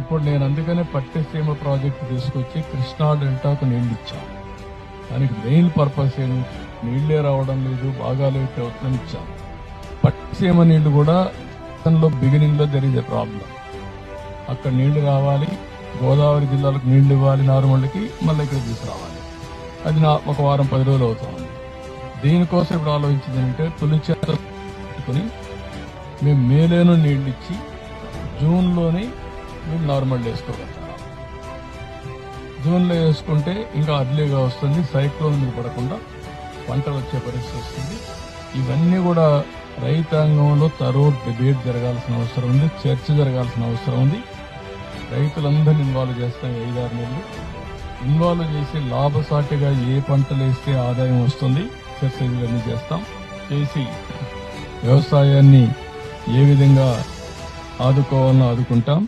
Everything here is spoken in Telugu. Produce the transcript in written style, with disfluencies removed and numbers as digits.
ఇప్పుడు నేను అందుకనే పట్టిసీమ ప్రాజెక్టు తీసుకొచ్చి కృష్ణా డెల్టాకు నీళ్లు ఇచ్చాను. దానికి మెయిన్ పర్పస్ ఏమి, నీళ్లే రావడం లేదు, బాగా లేట్ అవుతుందని ఇచ్చాను. పట్టిసీమ నీళ్లు కూడా బిగినింగ్ లో దెర్ ఇస్ ఎ ప్రాబ్లం. అక్కడ నీళ్లు రావాలి, గోదావరి జిల్లాలకు నీళ్లు ఇవ్వాలి, నార్మల్కి మళ్ళీ ఇక్కడ తీసుకురావాలి. అది ఒక వారం 10 రోజులు అవుతుంది. దీనికోసం ఇప్పుడు ఆలోచించింది అంటే తొలి చేతుని మేము మేలోనూ నీళ్లు ఇచ్చి జూన్లోనే మీరు నార్మల్ వేసుకోగలుగుతారు. జూన్లో వేసుకుంటే ఇంకా అర్లీగా వస్తుంది, సైక్లోన్ మీద పడకుండా పంటలు వచ్చే పరిస్థితి వస్తుంది. ఇవన్నీ కూడా రైతాంగంలో డిబేట్ జరగాల్సిన అవసరం ఉంది, చర్చ జరగాల్సిన అవసరం ఉంది. రైతులందరినీ ఇన్వాల్వ్ చేస్తాం. 5-6 నెలలు ఇన్వాల్వ్ చేసి లాభసాటిగా ఏ పంటలు వేస్తే ఆదాయం వస్తుంది చర్చ ఇవన్నీ చేస్తాం. చేసి వ్యవసాయాన్ని ఏ విధంగా ఆదుకోవాలని ఆదుకుంటాం.